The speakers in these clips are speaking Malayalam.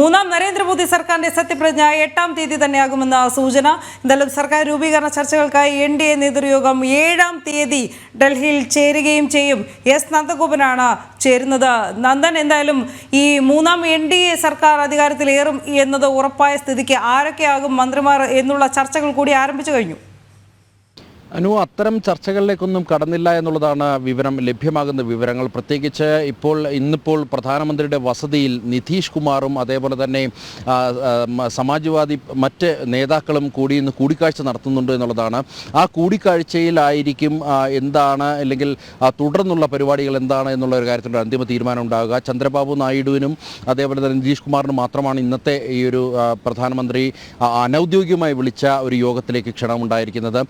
മൂന്നാം നരേന്ദ്രമോദി സർക്കാരിന്റെ സത്യപ്രതിജ്ഞ 8-ാം തീയതി തന്നെയാകുമെന്ന സൂചന. എന്തായാലും സർക്കാർ രൂപീകരണ ചർച്ചകൾക്കായി NDA നേതൃയോഗം 7-ാം തീയതി ഡൽഹിയിൽ ചേരുകയും ചെയ്യും. എസ് നന്ദഗോപനാണ് ചേരുന്നത്. നന്ദൻ, എന്തായാലും ഈ മൂന്നാം NDA സർക്കാർ അധികാരത്തിലേറും എന്നത് ഉറപ്പായ സ്ഥിതിക്ക് ആരൊക്കെയാകും മന്ത്രിമാർ എന്നുള്ള ചർച്ചകൾ കൂടി ആരംഭിച്ചു കഴിഞ്ഞു. അത്തരം ചർച്ചകളിലേക്കൊന്നും കടന്നില്ല എന്നുള്ളതാണ് ലഭ്യമാകുന്ന വിവരങ്ങൾ. പ്രത്യേകിച്ച് ഇന്നിപ്പോൾ പ്രധാനമന്ത്രിയുടെ വസതിയിൽ നിതീഷ് കുമാറും അതേപോലെ തന്നെ സമാജ്വാദി മറ്റ് നേതാക്കളും ഇന്ന് കൂടിക്കാഴ്ച നടത്തുന്നുണ്ട് എന്നുള്ളതാണ്. ആ കൂടിക്കാഴ്ചയിലായിരിക്കും എന്താണ് അല്ലെങ്കിൽ തുടർന്നുള്ള പരിപാടികൾ എന്താണ് എന്നുള്ള ഒരു കാര്യത്തിലൊരു അന്തിമ തീരുമാനം ഉണ്ടാകുക. ചന്ദ്രബാബു നായിഡുവിനും അതേപോലെ തന്നെ നിതീഷ് കുമാറിനും മാത്രമാണ് ഇന്നത്തെ ഈ ഒരു പ്രധാനമന്ത്രി അനൗദ്യോഗികമായി വിളിച്ച ഒരു യോഗത്തിലേക്ക് ക്ഷണമുണ്ടായിരിക്കുന്നത്.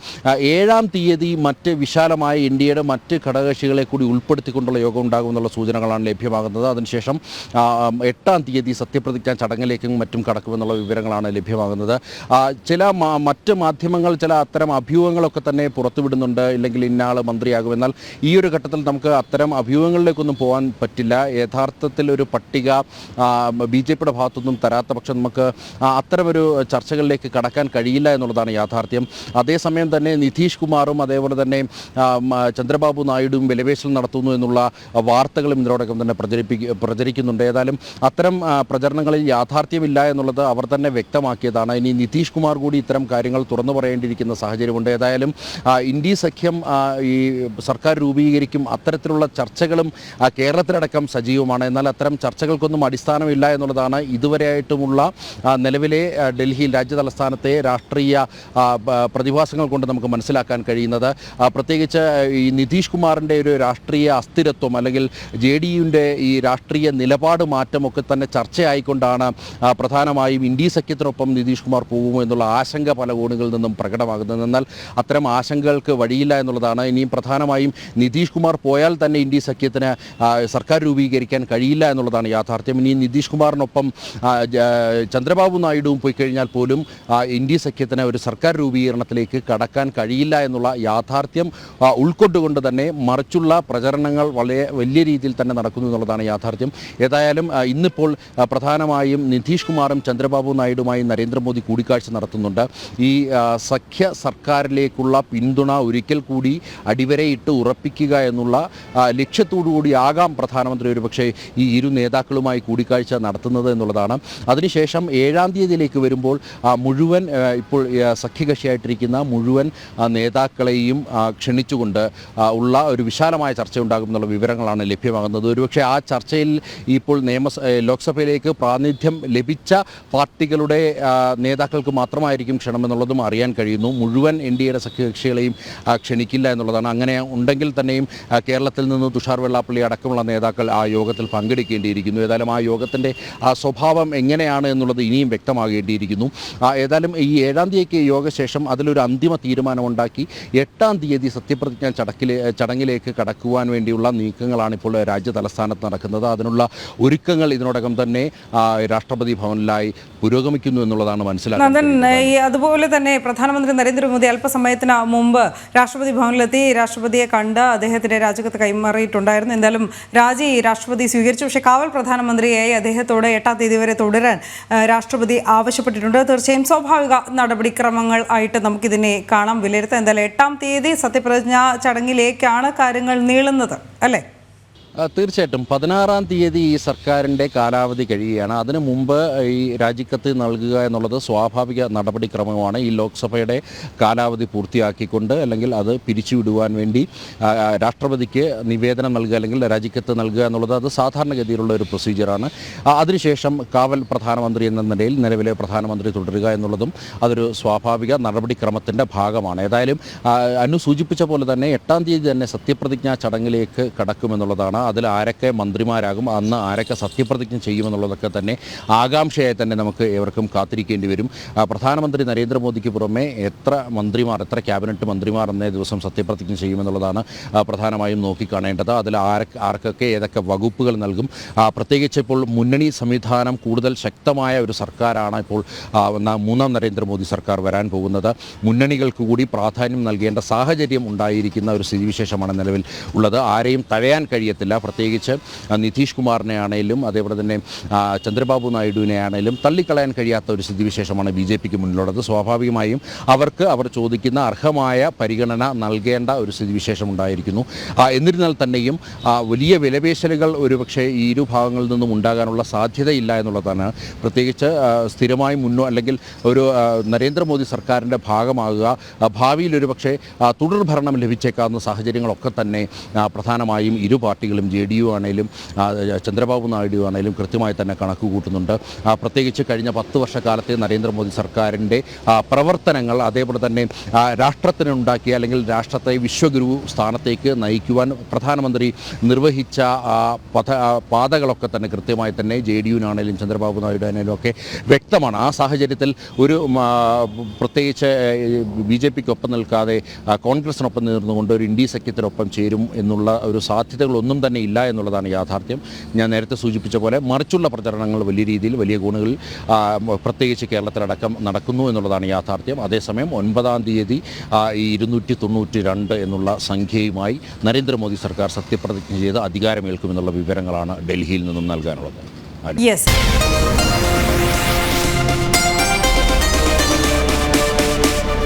7-ാം തീയതി മറ്റ് വിശാലമായ ഇന്ത്യയുടെ മറ്റ് ഘടകകക്ഷികളെ കൂടി ഉൾപ്പെടുത്തിക്കൊണ്ടുള്ള യോഗം ഉണ്ടാകുമെന്നുള്ള സൂചനകളാണ് ലഭ്യമാകുന്നത്. അതിനുശേഷം 8-ാം തീയതി സത്യപ്രതിജ്ഞാ ചടങ്ങിലേക്കും മറ്റും കടക്കുമെന്നുള്ള വിവരങ്ങളാണ് ലഭ്യമാകുന്നത്. മറ്റ് മാധ്യമങ്ങൾ അത്തരം അഭ്യൂഹങ്ങളൊക്കെ തന്നെ പുറത്തുവിടുന്നുണ്ട്, ഇല്ലെങ്കിൽ ഇന്നയാൾ മന്ത്രിയാകും. എന്നാൽ ഈ ഒരു ഘട്ടത്തിൽ നമുക്ക് അത്തരം അഭ്യൂഹങ്ങളിലേക്കൊന്നും പോകാൻ പറ്റില്ല. യഥാർത്ഥത്തിൽ ഒരു പട്ടിക BJPയുടെ ഭാഗത്തുനിന്നും തരാത്ത പക്ഷം നമുക്ക് അത്തരമൊരു ചർച്ചകളിലേക്ക് കടക്കാൻ കഴിയില്ല എന്നുള്ളതാണ് യാഥാർത്ഥ്യം. അതേസമയം തന്നെ നിതീഷ് കുമാറും അതേപോലെ തന്നെ ചന്ദ്രബാബു നായിഡുവും വിലപേശൽ നടത്തുന്നു എന്നുള്ള വാർത്തകളും ഇതിനോടൊപ്പം തന്നെ പ്രചരിക്കുന്നുണ്ട്. ഏതായാലും അത്തരം പ്രചരണങ്ങളിൽ യാഥാർത്ഥ്യമില്ല എന്നുള്ളത് അവർ തന്നെ വ്യക്തമാക്കിയതാണ്. ഇനി നിതീഷ് കുമാർ കൂടി ഇത്തരം കാര്യങ്ങൾ തുറന്നു പറയേണ്ടിയിരിക്കുന്ന സാഹചര്യമുണ്ട്. ഏതായാലും ഇന്ത്യ സഖ്യം ഈ സർക്കാർ രൂപീകരിക്കും, അത്തരത്തിലുള്ള ചർച്ചകളും കേരളത്തിലടക്കം സജീവമാണ്. എന്നാൽ അത്തരം ചർച്ചകൾക്കൊന്നും അടിസ്ഥാനമില്ല എന്നുള്ളതാണ് ഇതുവരെയായിട്ടുമുള്ള നിലവിലെ ഡൽഹിയിൽ രാജ്യതലസ്ഥാനത്തെ രാഷ്ട്രീയ പ്രതിഭാസങ്ങൾ കൊണ്ട് നമുക്ക് മനസ്സിലാക്കാൻ കഴിയുന്നത്. പ്രത്യേകിച്ച് ഈ നിതീഷ് കുമാറിൻ്റെ ഒരു രാഷ്ട്രീയ അസ്ഥിരത്വം അല്ലെങ്കിൽ JDUവിൻ്റെ ഈ രാഷ്ട്രീയ നിലപാട് മാറ്റമൊക്കെ തന്നെ ചർച്ചയായിക്കൊണ്ടാണ് പ്രധാനമായും ഇന്ത്യ സഖ്യത്തിനൊപ്പം നിതീഷ് കുമാർ പോകുമോ എന്നുള്ള ആശങ്ക പല കോണുകളിൽ നിന്നും പ്രകടമാകുന്നത്. എന്നാൽ അത്തരം ആശങ്കകൾക്ക് വഴിയില്ല എന്നുള്ളതാണ്. ഇനിയും പ്രധാനമായും നിതീഷ് കുമാർ പോയാൽ തന്നെ ഇന്ത്യ സഖ്യത്തിന് സർക്കാർ രൂപീകരിക്കാൻ കഴിയില്ല എന്നുള്ളതാണ് യാഥാർത്ഥ്യം. ഇനി നിതീഷ് കുമാറിനൊപ്പം ചന്ദ്രബാബു നായിഡുവും പോയി കഴിഞ്ഞാൽ പോലും ഇന്ത്യ സഖ്യത്തിന് ഒരു സർക്കാർ രൂപീകരണത്തിലേക്ക് കടക്കാൻ കഴിയില്ല എന്നുള്ള യാഥാർത്ഥ്യം ഉൾക്കൊണ്ടുകൊണ്ട് തന്നെ മറിച്ചുള്ള പ്രചരണങ്ങൾ വലിയ രീതിയിൽ തന്നെ നടക്കുന്നു എന്നുള്ളതാണ് യാഥാർത്ഥ്യം. ഏതായാലും ഇന്നിപ്പോൾ പ്രധാനമായും നിതീഷ് കുമാറും ചന്ദ്രബാബു നായിഡുമായി നരേന്ദ്രമോദി കൂടിക്കാഴ്ച നടത്തുന്നുണ്ട്. ഈ സഖ്യ സർക്കാരിലേക്കുള്ള പിന്തുണ ഒരിക്കൽ കൂടി അടിവരയിട്ട് ഉറപ്പിക്കുക എന്നുള്ള ലക്ഷ്യത്തോടുകൂടിയാകാം പ്രധാനമന്ത്രി ഒരുപക്ഷെ ഈ ഇരു നേതാക്കളുമായി കൂടിക്കാഴ്ച നടത്തുന്നത് എന്നുള്ളതാണ്. അതിനുശേഷം 7-ാം തീയതിയിലേക്ക് വരുമ്പോൾ മുഴുവൻ ഇപ്പോൾ സഖ്യകക്ഷിയായിട്ടിരിക്കുന്ന മുഴുവൻ നേതാക്കളെയും ക്ഷണിച്ചുകൊണ്ട് ഉള്ള ഒരു വിശാലമായ ചർച്ച ഉണ്ടാകും എന്നുള്ള വിവരങ്ങളാണ് ലഭ്യമാകുന്നത്. ഒരുപക്ഷെ ആ ചർച്ചയിൽ ഇപ്പോൾ ലോക്സഭയിലേക്ക് പ്രാതിനിധ്യം ലഭിച്ച പാർട്ടികളുടെ നേതാക്കൾക്ക് മാത്രമായിരിക്കും ക്ഷണമെന്നുള്ളതും അറിയാൻ കഴിയുന്നു. മുഴുവൻ NDAയുടെ സഖ്യകക്ഷികളെയും ക്ഷണിക്കില്ല എന്നുള്ളതാണ്. അങ്ങനെ ഉണ്ടെങ്കിൽ തന്നെയും കേരളത്തിൽ നിന്ന് തുഷാർ വെള്ളാപ്പള്ളി അടക്കമുള്ള നേതാക്കൾ ആ യോഗത്തിൽ പങ്കെടുക്കേണ്ടിയിരിക്കുന്നു. ഏതായാലും ആ യോഗത്തിൻ്റെ സ്വഭാവം എങ്ങനെയാണ് എന്നുള്ളത് ഇനിയും വ്യക്തമാകേണ്ടിയിരിക്കുന്നു. ഏതായാലും ഈ 7-ാം തീയതിക്ക് യോഗശേഷം അതിലൊരു അന്തിമ തീരുമാനമുണ്ടാക്കി 8-ാം തീയതി സത്യപ്രതിജ്ഞാ ചടങ്ങിലേക്ക് കടക്കുവാൻ വേണ്ടിയുള്ള നീക്കങ്ങളാണ് ഇപ്പോൾ രാജ്യ തലസ്ഥാനത്ത് നടക്കുന്നത്. അതിനുള്ള ഒരുക്കങ്ങൾ ഇതിനോടകം തന്നെ രാഷ്ട്രപതി ഭവനിലായി പുരോഗമിക്കുന്നു എന്നുള്ളതാണ് മനസ്സിലാക്കുന്നത്. അതുപോലെ തന്നെ പ്രധാനമന്ത്രി നരേന്ദ്രമോദി അല്പസമയത്തിന് മുമ്പ് രാഷ്ട്രപതി ഭവനിലെത്തി രാഷ്ട്രപതിയെ കണ്ട് അദ്ദേഹത്തിന്റെ രാജിക്കത്ത് കൈമാറിയിട്ടുണ്ടായിരുന്നു. എന്തായാലും രാജി രാഷ്ട്രപതി സ്വീകരിച്ചു. പക്ഷേ കാവൽ പ്രധാനമന്ത്രിയായി അദ്ദേഹത്തോട് 8-ാം തീയതി വരെ തുടരാൻ രാഷ്ട്രപതി ആവശ്യപ്പെട്ടിട്ടുണ്ട്. തീർച്ചയായും സ്വാഭാവിക നടപടിക്രമങ്ങൾ ആയിട്ട് നമുക്കിതിനെ കാണാം, വിലയിരുത്താം. എന്തായാലും 8-ാം തീയതി സത്യപ്രതിജ്ഞാ ചടങ്ങിലേക്കാണ് കാര്യങ്ങൾ നീളുന്നത്, അല്ലേ? തീർച്ചയായിട്ടും 16-ാം തീയതി ഈ സർക്കാരിൻ്റെ കാലാവധി കഴിയുകയാണ്. അതിനു മുമ്പ് ഈ രാജിക്കത്ത് നൽകുക എന്നുള്ളത് സ്വാഭാവിക നടപടിക്രമമാണ്. ഈ ലോക്സഭയുടെ കാലാവധി പൂർത്തിയാക്കിക്കൊണ്ട് അല്ലെങ്കിൽ അത് പിരിച്ചുവിടുവാൻ വേണ്ടി രാഷ്ട്രപതിക്ക് നിവേദനം നൽകുക അല്ലെങ്കിൽ രാജിക്കത്ത് നൽകുക എന്നുള്ളത് അത് സാധാരണഗതിയിലുള്ള ഒരു പ്രൊസീജിയറാണ്. അതിനുശേഷം കാവൽ പ്രധാനമന്ത്രി എന്ന നിലയിൽ നിലവിലെ പ്രധാനമന്ത്രി തുടരുക എന്നുള്ളതും അതൊരു സ്വാഭാവിക നടപടിക്രമത്തിൻ്റെ ഭാഗമാണ്. ഏതായാലും അനു സൂചിപ്പിച്ച പോലെ തന്നെ 8-ാം തീയതി തന്നെ സത്യപ്രതിജ്ഞാ ചടങ്ങിലേക്ക് കടക്കുമെന്നുള്ളതാണ്. അതിൽ ആരൊക്കെ മന്ത്രിമാരാകും, അന്ന് ആരൊക്കെ സത്യപ്രതിജ്ഞ ചെയ്യുമെന്നുള്ളതൊക്കെ തന്നെ ആകാംക്ഷയായി തന്നെ നമുക്ക് ഏവർക്കും കാത്തിരിക്കേണ്ടി വരും. പ്രധാനമന്ത്രി നരേന്ദ്രമോദിക്ക് പുറമെ എത്ര ക്യാബിനറ്റ് മന്ത്രിമാർ അന്നേ ദിവസം സത്യപ്രതിജ്ഞ ചെയ്യുമെന്നുള്ളതാണ് പ്രധാനമായും നോക്കിക്കാണേണ്ടത്. അതിൽ ആർക്കൊക്കെ ഏതൊക്കെ വകുപ്പുകൾ നൽകും. പ്രത്യേകിച്ച് ഇപ്പോൾ മുന്നണി സംവിധാനം കൂടുതൽ ശക്തമായ ഒരു സർക്കാരാണ് ഇപ്പോൾ മൂന്നാം നരേന്ദ്രമോദി സർക്കാർ വരാൻ പോകുന്നത്. മുന്നണികൾക്ക് കൂടി പ്രാധാന്യം നൽകേണ്ട സാഹചര്യം ഉണ്ടായിരിക്കുന്ന ഒരു സ്ഥിതിവിശേഷമാണ് നിലവിൽ ഉള്ളത്. ആരെയും തഴയാൻ കഴിയത്തില്ല. പ്രത്യേകിച്ച് നിതീഷ് കുമാറിനെ ആണെങ്കിലും അതേപോലെ തന്നെ ചന്ദ്രബാബു നായിഡുവിനെ ആണെങ്കിലും തള്ളിക്കളയാൻ കഴിയാത്ത ഒരു സ്ഥിതിവിശേഷമാണ് ബി ജെ പിക്ക് മുന്നിലുള്ളത്. സ്വാഭാവികമായും അവർക്ക് അവർ ചോദിക്കുന്ന അർഹമായ പരിഗണന നൽകേണ്ട ഒരു സ്ഥിതിവിശേഷം ഉണ്ടായിരിക്കുന്നു. എന്നിരുന്നാൽ തന്നെയും വലിയ വിലപേശലുകൾ ഒരുപക്ഷെ ഈ ഇരുഭാഗങ്ങളിൽ നിന്നും ഉണ്ടാകാനുള്ള സാധ്യതയില്ല എന്നുള്ളതാണ്. പ്രത്യേകിച്ച് സ്ഥിരമായി അല്ലെങ്കിൽ ഒരു നരേന്ദ്രമോദി സർക്കാരിൻ്റെ ഭാഗമാകുക, ഭാവിയിൽ ഒരുപക്ഷെ തുടർ ഭരണം ലഭിച്ചേക്കാവുന്ന സാഹചര്യങ്ങളൊക്കെ തന്നെ പ്രധാനമായും ഇരു പാർട്ടികളും JDU ആണെങ്കിലും ചന്ദ്രബാബു നായിഡു ആണെങ്കിലും കൃത്യമായി തന്നെ കണക്ക് കൂട്ടുന്നുണ്ട്. പ്രത്യേകിച്ച് കഴിഞ്ഞ 10 വർഷക്കാലത്തെ നരേന്ദ്രമോദി സർക്കാരിൻ്റെ പ്രവർത്തനങ്ങൾ, അതേപോലെ തന്നെ രാഷ്ട്രത്തിനുണ്ടാക്കിയ അല്ലെങ്കിൽ രാഷ്ട്രത്തെ വിശ്വഗുരു സ്ഥാനത്തേക്ക് നയിക്കുവാൻ പ്രധാനമന്ത്രി നിർവഹിച്ച പാതകളൊക്കെ തന്നെ കൃത്യമായി തന്നെ JDU-നാണേലും ചന്ദ്രബാബു നായിഡു ആണെങ്കിലും ഒക്കെ വ്യക്തമാണ്. ആ സാഹചര്യത്തിൽ ഒരു പ്രത്യേകിച്ച് BJPക്ക് ഒപ്പം നിൽക്കാതെ കോൺഗ്രസിനൊപ്പം നിന്നുകൊണ്ട് ഒരു ഇന്ത്യ സഖ്യത്തിനൊപ്പം ചേരും എന്നുള്ള ഒരു സാധ്യതകളൊന്നും തന്നെ ഇല്ല എന്നുള്ളതാണ് യാഥാർത്ഥ്യം. ഞാൻ നേരത്തെ സൂചിപ്പിച്ച പോലെ മറിച്ചുള്ള പ്രചരണങ്ങൾ വലിയ രീതിയിൽ വലിയ കോണുകളിൽ പ്രത്യേകിച്ച് കേരളത്തിലടക്കം നടക്കുന്നു എന്നുള്ളതാണ് യാഥാർത്ഥ്യം. അതേസമയം 9-ാം തീയതി ഈ 292 എന്നുള്ള സംഖ്യയുമായി നരേന്ദ്രമോദി സർക്കാർ സത്യപ്രതിജ്ഞ ചെയ്ത് അധികാരമേൽക്കുമെന്നുള്ള വിവരങ്ങളാണ് ഡൽഹിയിൽ നിന്നും നൽകാനുള്ളത്. യെസ്.